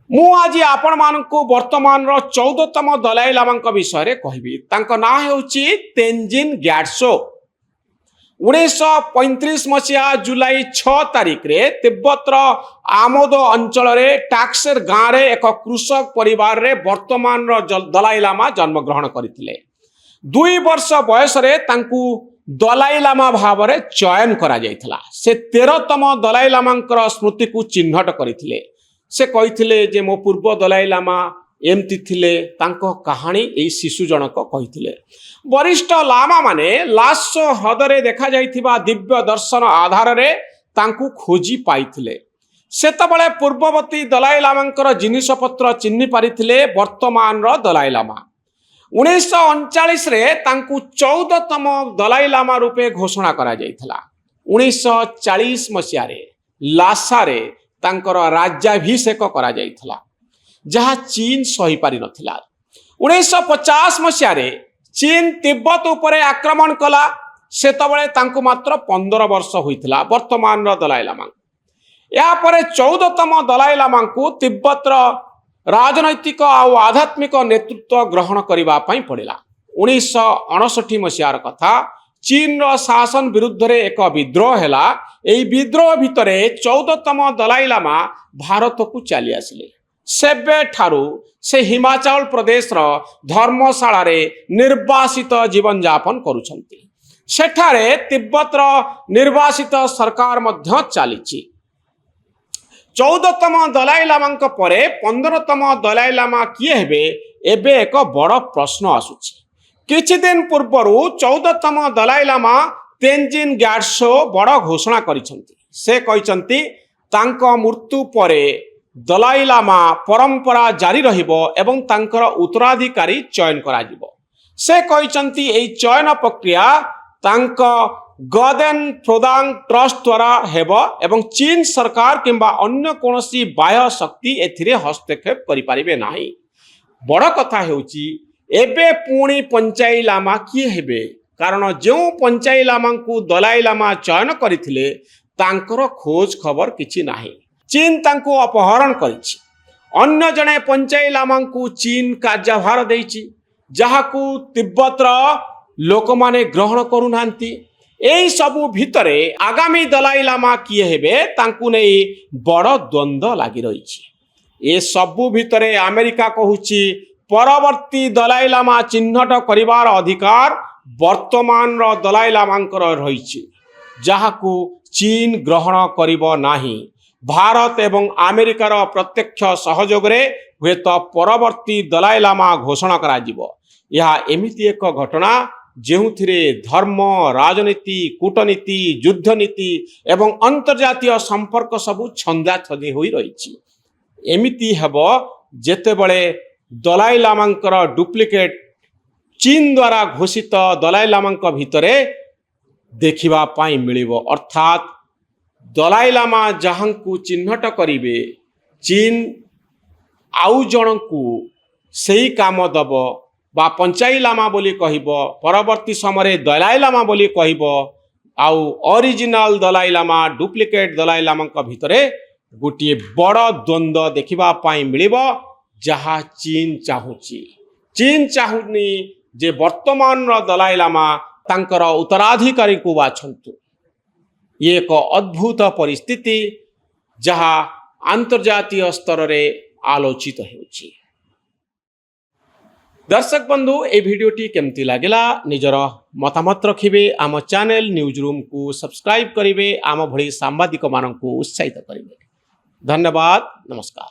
मु आज आपण मानकु वर्तमान 14तम दलाई लामा विषय कहबी। तांको ना हेउची तेंजिन ग्याट्सो। 1935 मसीहा जुलाई 6 तारिख रे तिब्बतर आमोदो अंचल रे टाक्सेर गाँव रे एक कृषक परिवार रे वर्तमान दलाई लामा जन्म ग्रहण करथिले। 2 वर्ष बयस रे तांकु दलाई लामा भाव रे चयन करा जायथला। से 13तम दलाई लामांकर स्मृति को चिन्हट करथिले। से कहिथिले जे मो पूर्व दलाई लामा एमती थिले। तांको कहानी एई शिशु जनक कहिथिले। वरिष्ठ लामा माने लासो ह्रदरे देखा जाइथिबा दिव्य दर्शन आधार रे तांकु खोजी पाइथिले। सेतबळे पूर्ववर्ती दलाई लामांकर जिनिस पत्र चिन्हि पारिथिले वर्तमान रो दलाई लामा। 1939 रे तांकु 14तम दलाई लामा रूपे घोषणा करा जाइथिला। 1940 मसिया रे लासा रे तांकर राज्याभिषेक करा जाइथिला, जहा चीन सही पारि नथिला। 1950 मसिया रे चीन तिब्बत उपरे आक्रमण कला। सेतबळे तांकु मात्र 15 वर्ष होइथिला वर्तमान रो दलाई लामा। या परे 14तम दलाई लामा को तिब्बतर राजनैतिक और आध्यात्मिक नेतृत्व ग्रहण करिबा पई पड़िला। 1959 मसियार कथा। चीन रो शासन विरुद्ध रे एक विद्रोह हैला। एई विद्रोह भितरे 14तम दलाई लामा भारत को चली आसिले। सेबे ठारू से हिमाचल प्रदेश रो धर्मशाला रे निर्वासित जीवन यापन करूछंती। सेठारे तिब्बत रो निर्वासित सरकार मध्य चलीची। 14तम दलाई लामा परे 15तम दलाई लामा किए हेबे एबे एक बड़ प्रश्न आसुची। किछि दिन पूर्वरु 14तम दलाई लामा तेंजिन ग्याट्सो बड़ घोषणा करिसंती। से कहिसंती तांको मृत्यु परे दलाई लामा परंपरा जारी रहिबो एवं तांकर उत्तराधिकारी चयन करा जिवो। से कहिसंती एई चयन प्रक्रिया तांको गदेन प्रोदांग ट्रस्ट द्वारा हेबो एवं चीन सरकार किंबा अन्य कोनोसी बाह्य शक्ति एथिरे हस्तक्षेप करि पारिबे नाही। बड़ कथा हेउची एबे पुणी पंचाई लामा किए हेबे, कारण जो पंचाई लामा को दलाई लामा चयन करथिले तांकर खोज खबर किछि नाही। चीन तांको अपहरण करिछि। अन्य जने पंचाई लामा को चीन कार्यभार देइछि, जहाकू तिब्बतर लोक माने ग्रहण करू नांती। एई सबु भितरे आगामी दलाई लामा किए हेबे तांकु नै बड़ द्वंद्व लागि रहिछि। ए सबु भितरे अमेरिका कहूछि परवर्ती दलाई लामा चिन्हट करिवार अधिकार वर्तमान रो दलाई लामांकर रहिछि, जहाकू चीन ग्रहण करिबो नाही। भारत एवं अमेरिकार प्रत्यक्ष सहयोग रे हुएत परवर्ती दलाई लामा घोषणा करा जिवो। यह एमिति एक घटना जेउथिरे धर्म, राजनीति, कूटनीति, युद्ध नीति एवं अंतर्जातीय संपर्क सबु छंदा छंदी होई रहिछि। एमिति हेबो जेतेबळे दलाई लामांकर डुप्लिकेट चीन द्वारा घोषित दलाई लामांक भितरे देखिबा पाई मिलिबो। अर्थात दलाई लामा जहांकु चिन्हट करिवे, चीन आउ जनकु सेही काम दबो बा पंचाई लामा बोली कहिबो, परवर्ती समय दलाई लामा बोली कहिबो। आउ ओरिजिनल दलाई लामा डुप्लिकेट दलाई लामांक भितरे गोटे बड़ द्वंद्व देखिबा पाई मिलिबो, जहा चीन चाहुची। चीन चाहुनी जे वर्तमान दलाई लामा तांकर उत्तराधिकारी को बाछंतु। ये एक अद्भुत परिस्थिति जहा अंतर्जातीय स्तर रे आलोचित हेउची। दर्शक बंधु ए भिडियोटी केमती लागिला निजर मतामत रखिबे। आम चैनल न्यूज रूम को सब्सक्राइब करिवे। आम भली सांबादिक माननकु उत्साहित करिवे। धन्यवाद। नमस्कार।